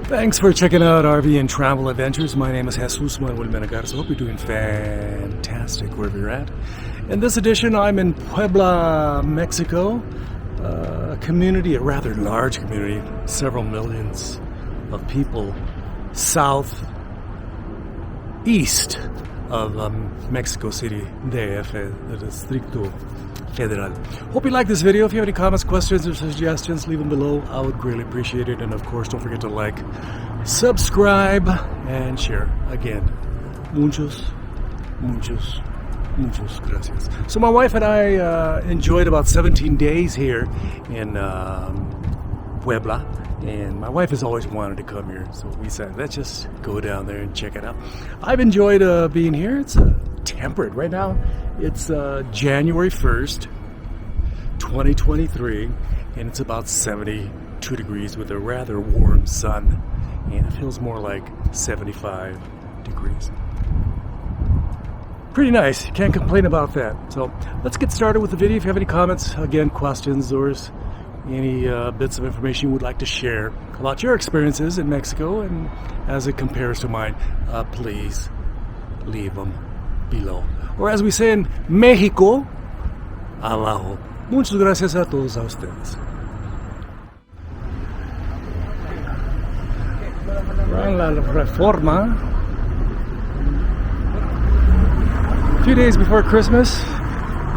Thanks for checking out RV and Travel Adventures. My name is Jesus Manuel Menegarza. Hope you're doing fantastic wherever you're at. In this edition, I'm in Puebla, Mexico. A community, a rather large community, several millions of people southeast of Mexico City, DF, the Distrito Federal. Hope you like this video. If you have any comments, questions, or suggestions, leave them below. I would greatly appreciate it. And of course, don't forget to like, subscribe, and share. Again, muchos gracias. So my wife and I enjoyed about 17 days here in Puebla. And my wife has always wanted to come here. So we said, let's just go down there and check it out. I've enjoyed being here. It's temperate. Right now, it's January 1st, 2023, and it's about 72 degrees with a rather warm sun, and it feels more like 75 degrees. Pretty nice. Can't complain about that. So let's get started with the video. If you have any comments, again, questions, or any bits of information you would like to share about your experiences in Mexico and as it compares to mine, please leave them below. Or as we say in Mexico, abajo. Muchas gracias a todos a ustedes. Around La Reforma. A few days before Christmas,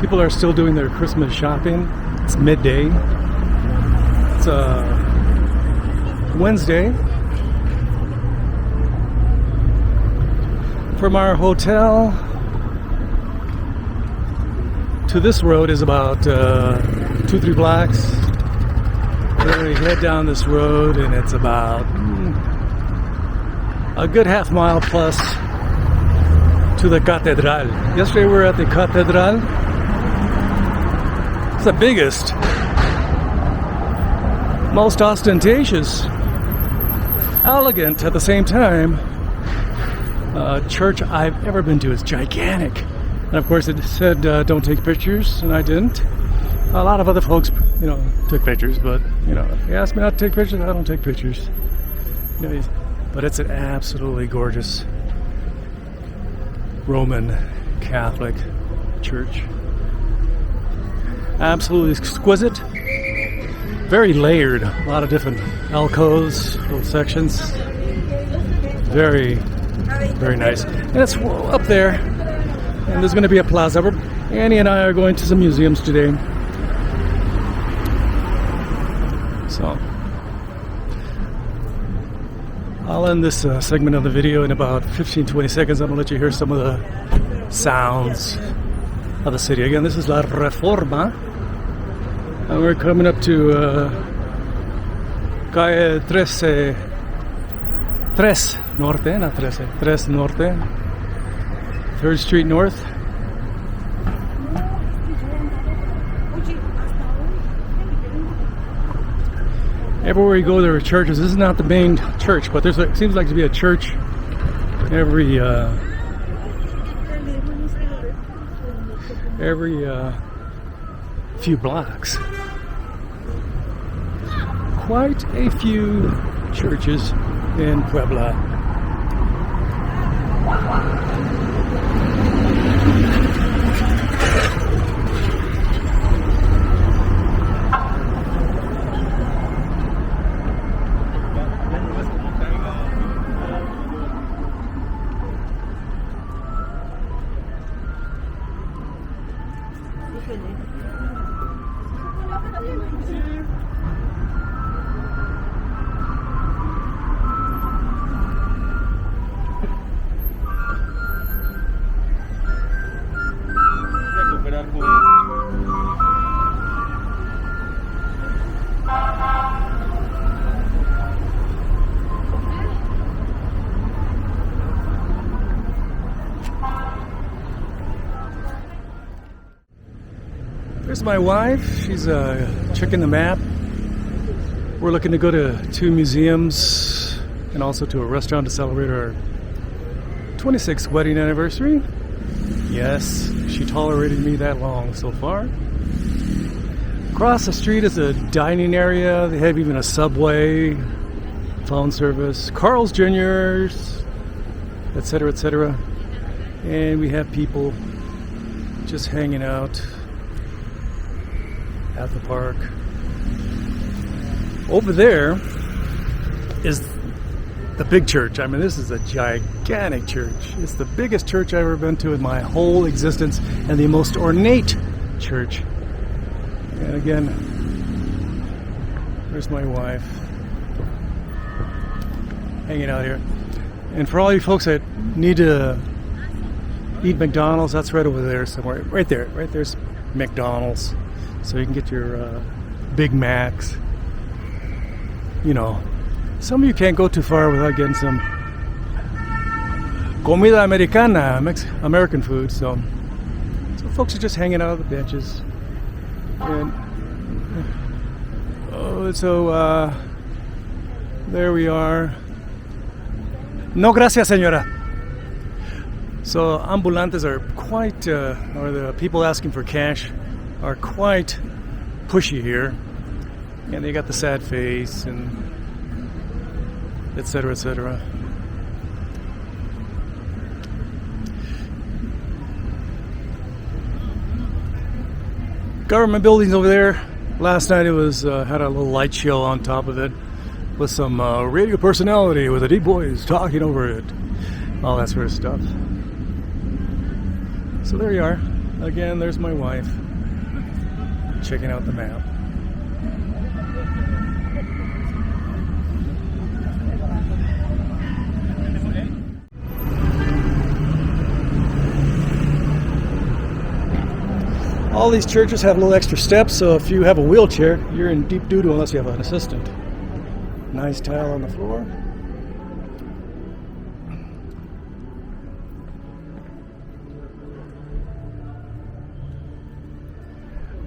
people are still doing their Christmas shopping. It's midday. It's Wednesday. From our hotel to this road is about 2-3 blocks. Then we head down this road and it's about a good half mile plus to the cathedral. Yesterday we were at the cathedral. It's the biggest, most ostentatious, elegant at the same time church I've ever been to. It's gigantic. And of course it said don't take pictures, and I didn't. A lot of other folks, took pictures, but, if they ask me not to take pictures, I don't take pictures. But it's an absolutely gorgeous Roman Catholic church. Absolutely exquisite. Very layered. A lot of different alcoves, little sections. Very, very nice. And it's up there. And there's going to be a plaza. Annie and I are going to some museums today. So I'll end this segment of the video in about 15-20 seconds. I'm going to let you hear some of the sounds of the city. Again, this is La Reforma. And we're coming up to Calle 13 Norte, not 13, 3 Norte. 3rd Street North. Everywhere you go, there are churches. This is not the main church, but it seems like to be a church every few blocks. Quite a few churches in Puebla. There's my wife. She's checking the map. We're looking to go to 2 museums and also to a restaurant to celebrate our 26th wedding anniversary. Yes, she tolerated me that long so far. Across the street is a dining area. They have even a Subway. phone service, Carl's Jr.'s, etc., etc. And we have people just hanging out at the park. Over there is the big church. I mean, this is a gigantic church. It's the biggest church I've ever been to in my whole existence, and the most ornate church. And again, there's my wife hanging out here. And for all you folks that need to eat McDonald's, that's right over there somewhere. Right there's McDonald's. So you can get your Big Macs. You know, some of you can't go too far without getting some comida americana, American food. So folks are just hanging out on the benches. And there we are. No gracias, señora. So ambulantes are quite, or the people asking for cash are quite pushy here. And they got the sad face and etc., etc. Government buildings over there. Last night it was had a little light show on top of it with some radio personality with a deep voice talking over it. All that sort of stuff. So there you are. Again, there's my wife checking out the map. All these churches have little extra steps, so if you have a wheelchair, you're in deep doo-doo unless you have an assistant. Nice tile on the floor.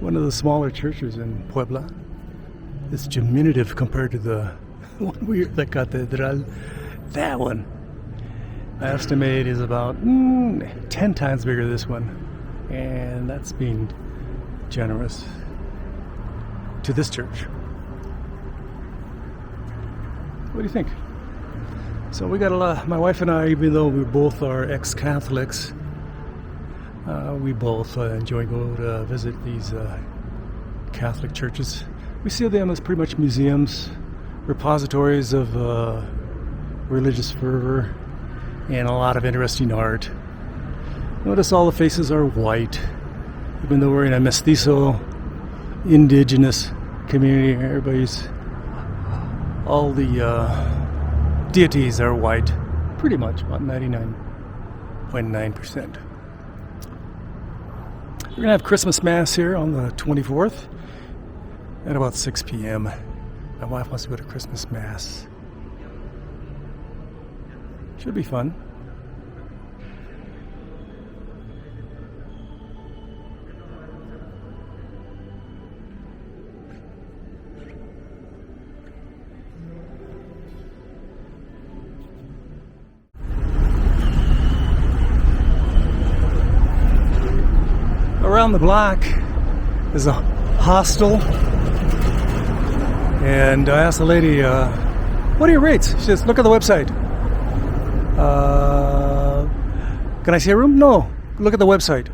One of the smaller churches in Puebla. It's diminutive compared to the one the cathedral. That one, I estimate, is about 10 times bigger than this one. And that's being generous to this church. What do you think? So we got a lot. My wife and I, even though we both are ex-Catholics, we both enjoy going to visit these Catholic churches. We see them as pretty much museums, repositories of religious fervor, and a lot of interesting art. Notice all the faces are white, even though we're in a mestizo, indigenous community. All the deities are white, pretty much, about 99.9%. We're going to have Christmas Mass here on the 24th at about 6 p.m. My wife wants to go to Christmas Mass. Should be fun. Around the block is a hostel, and I asked the lady, what are your rates? She says, look at the website. Can I see a room? No, look at the website.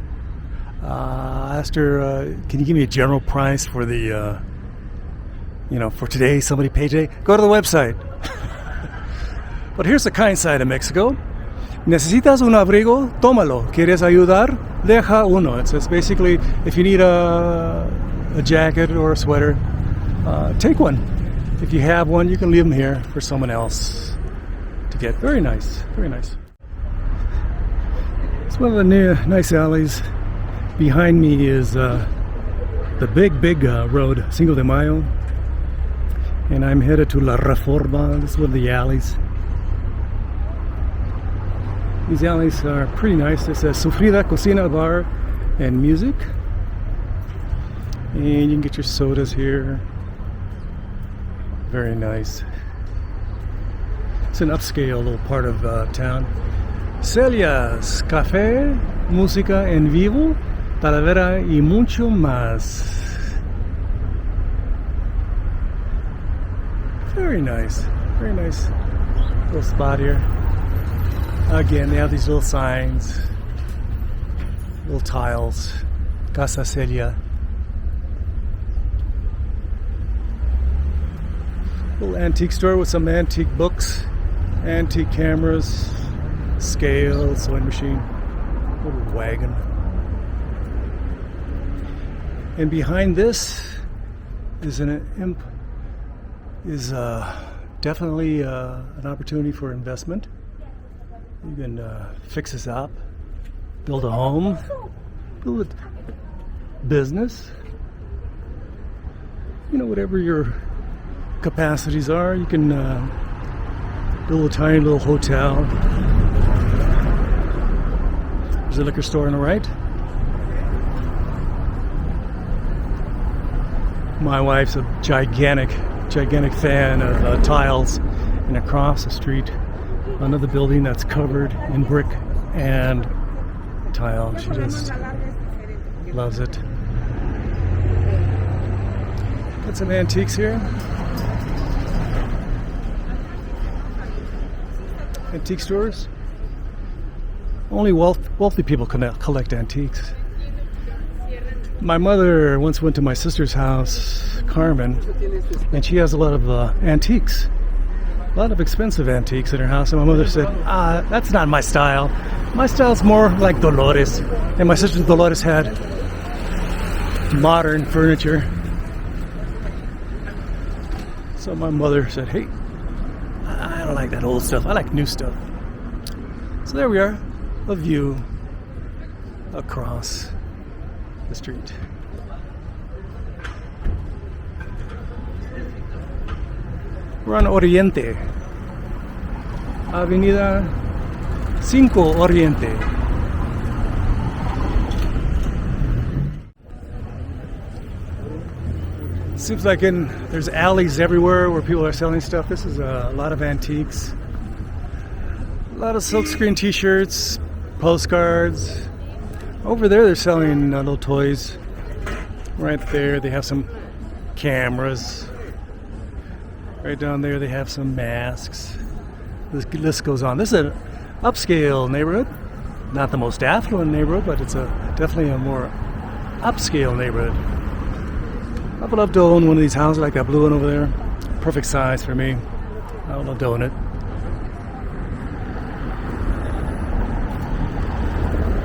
I asked her, can you give me a general price for the, for today, somebody pay today? Go to the website. But here's the kind side of Mexico. ¿Necesitas un abrigo? Tómalo. ¿Quieres ayudar? Deja uno. It's basically, if you need a jacket or a sweater, take one. If you have one, you can leave them here for someone else to get. Very nice. Very nice. It's one of the nice alleys. Behind me is the big road, Cinco de Mayo. And I'm headed to La Reforma. This is one of the alleys. These alleys are pretty nice. It says Sufrida Cocina Bar and Music. And you can get your sodas here. Very nice. It's an upscale little part of town. Celia's Café, Música en Vivo, Talavera y mucho más. Very nice. Very nice little spot here. Again, they have these little signs, little tiles, Casa Celia. Little antique store with some antique books, antique cameras, scale, sewing machine, little wagon. And behind this is definitely an opportunity for investment. You can fix this up, build a home, build a business. You know, whatever your capacities are, you can build a tiny little hotel. There's a liquor store on the right. My wife's a gigantic fan of tiles, and across the street, another building that's covered in brick and tile. She just loves it. Got some antiques here. Antique stores. Only wealthy people collect antiques. My mother once went to my sister's house, Carmen, and she has a lot of antiques. A lot of expensive antiques in her house. And my mother said, that's not my style. My style's more like Dolores. And my sister Dolores had modern furniture. So my mother said, hey, I don't like that old stuff. I like new stuff. So there we are, a view across the street. We're on Oriente, Avenida 5 Oriente. Seems like there's alleys everywhere where people are selling stuff. This is a lot of antiques, a lot of silkscreen t-shirts, postcards. Over there they're selling little toys. Right there they have some cameras. Right down there they have some masks. This list goes on. This is an upscale neighborhood. Not the most affluent neighborhood, but it's definitely a more upscale neighborhood. I would love to own one of these houses like that blue one over there. Perfect size for me. I would love to own it.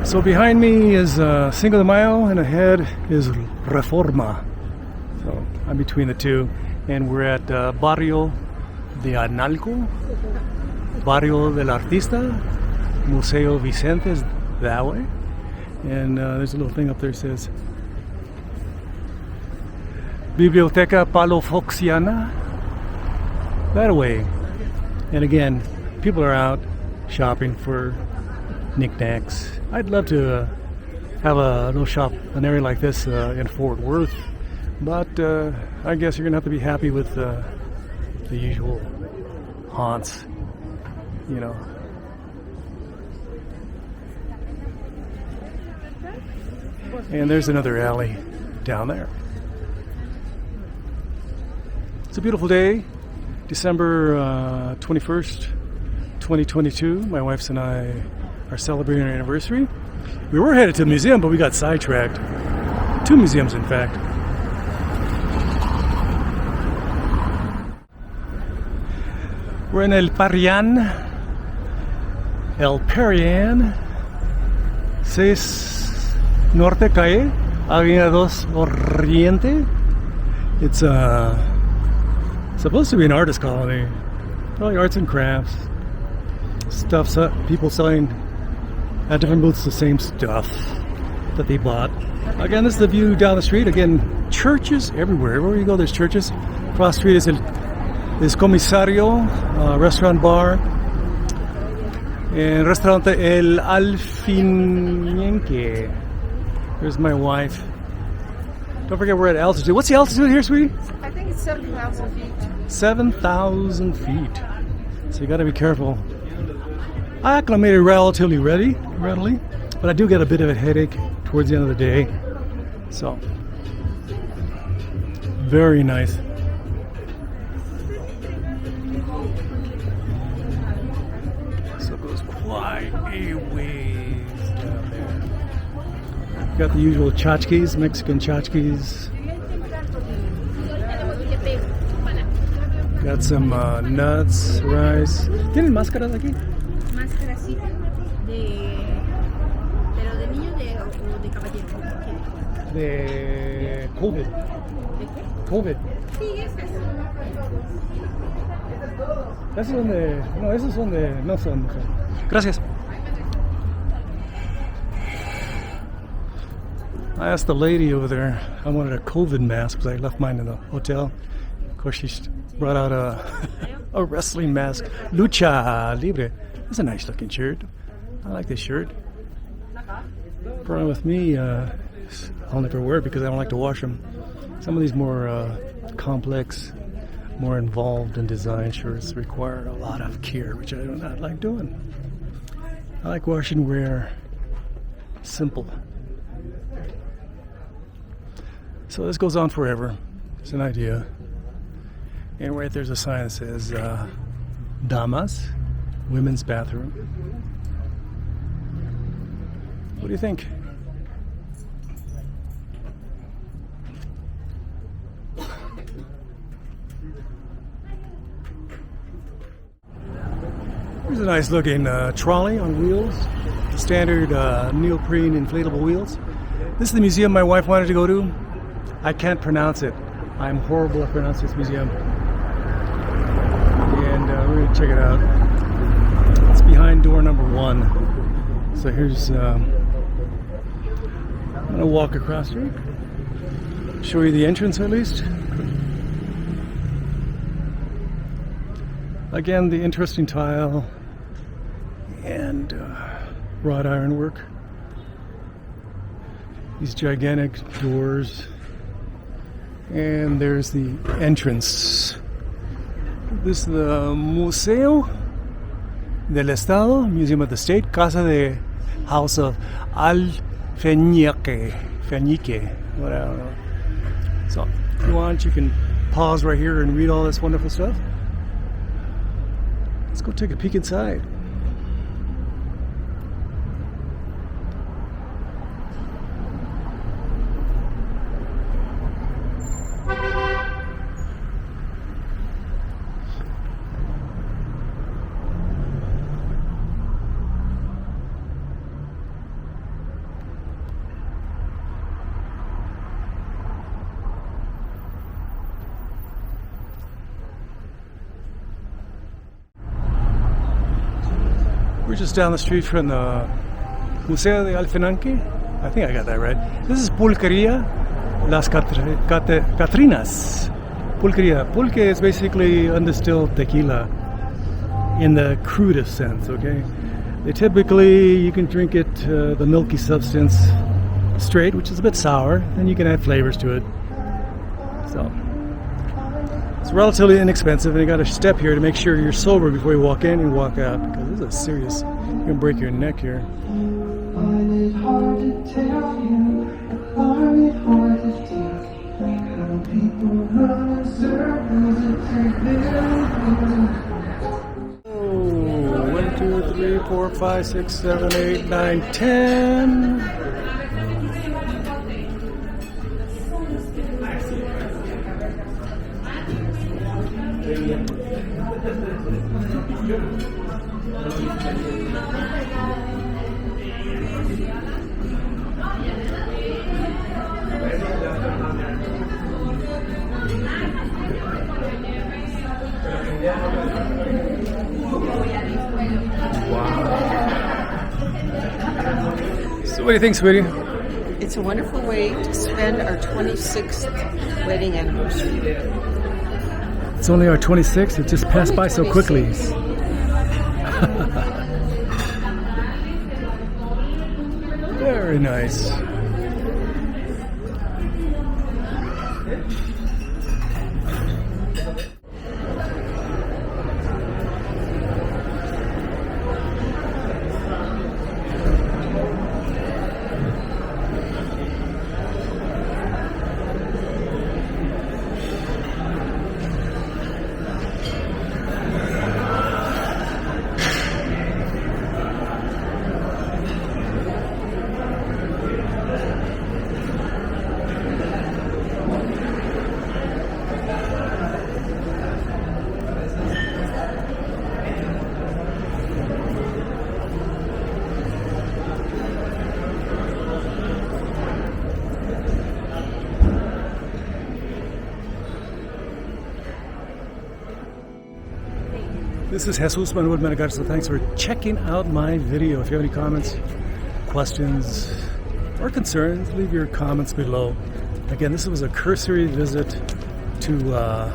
So behind me is Cinco de Mayo and ahead is Reforma. So I'm between the two. And we're at Barrio de Analco, Barrio del Artista, Museo Vicente is that way. And there's a little thing up there that says Biblioteca Palofoxiana, that way. And again, people are out shopping for knickknacks. I'd love to have a little shop, an area like this in Fort Worth. But I guess you're going to have to be happy with the usual haunts, you know. And there's another alley down there. It's a beautiful day, December 21st, 2022. My wife and I are celebrating our anniversary. We were headed to the museum, but we got sidetracked. 2 museums, in fact. We're in El Parian, 6 Norte Calle, Avenida 2 Oriente. It's supposed to be an artist colony, probably arts and crafts. Stuff, people selling at different booths the same stuff that they bought. Again, this is the view down the street. Again, churches everywhere. Everywhere you go, there's churches. Across the street is Comisario, restaurant bar, and Restaurante El Alfinienque. There's my wife. Don't forget we're at altitude. What's the altitude here, sweetie? I think it's 7,000 feet. 7,000 feet. So you got to be careful. I acclimated relatively readily, but I do get a bit of a headache towards the end of the day. So, very nice. ways down there. Got the usual tchotchkes, Mexican tchotchkes. Got some nuts, rice. ¿Tienen máscaras aquí? Máscara sí. Pero de niño o de caballero. De COVID. ¿De qué? COVID. Sí, esas. Esos son de... No, esos son de... No son de... Gracias. I asked the lady over there, I wanted a COVID mask because I left mine in the hotel. Of course, she brought out a wrestling mask. Lucha Libre. It's a nice looking shirt. I like this shirt. Problem with me, I'll never wear it because I don't like to wash them. Some of these more complex, more involved in design shirts require a lot of care, which I do not like doing. I like wash and wear simple. So this goes on forever. It's an idea. And right there's a sign that says Damas, women's bathroom. What do you think? Here's a nice looking trolley on wheels. Standard neoprene inflatable wheels. This is the museum my wife wanted to go to. I can't pronounce it. I'm horrible at pronouncing this museum. And we're going to check it out. It's behind door number 1. So here's, I'm going to walk across here. Show you the entrance at least. Again, the interesting tile and wrought ironwork. These gigantic doors. And there's the entrance. This is the Museo del Estado, Museum of the State, Casa de House of Alfeñique, what I don't know. So, if you want, you can pause right here and read all this wonderful stuff. Let's go take a peek inside. We're just down the street from the Museo de Alfeñique. I think I got that right. This is Pulqueria Las Catrinas. Pulqueria. Pulque is basically undistilled tequila in the crudest sense, okay? They typically, you can drink it, the milky substance, straight, which is a bit sour, and you can add flavors to it. So, it's relatively inexpensive, and you got to step here to make sure you're sober before you walk in and walk out, because this is serious. You can break your neck here. Find it hard to tell you, find it hard to take. How people run in circles and take their Oh, 1, 2, 3, 4, 5, 6, 7, 8, 9, 10. So what do you think, sweetie? It's a wonderful way to spend our 26th wedding anniversary. It's only our 26th. It just passed by so quickly. Very nice. This is Jesus Manuel Menegar, so thanks for checking out my video. If you have any comments, questions, or concerns, leave your comments below. Again, this was a cursory visit to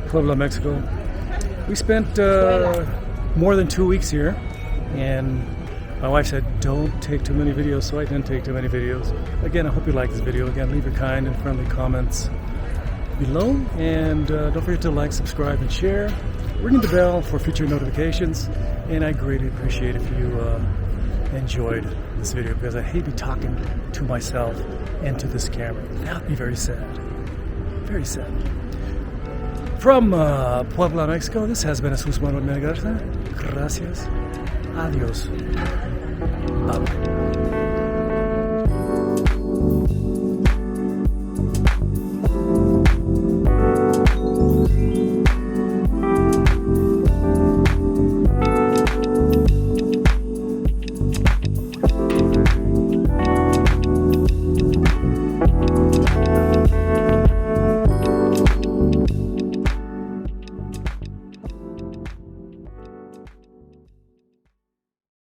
Puebla, Mexico. We spent more than 2 weeks here, and my wife said don't take too many videos, so I didn't take too many videos. Again, I hope you like this video. Again, leave your kind and friendly comments below, and don't forget to like, subscribe, and share. Ring the bell for future notifications, and I greatly appreciate if you enjoyed this video, because I hate be talking to myself and to this camera. That would be very sad. Very sad. From Puebla, Mexico, this has been Jesus Manuel Menegar. Gracias. Adios. Bye-bye.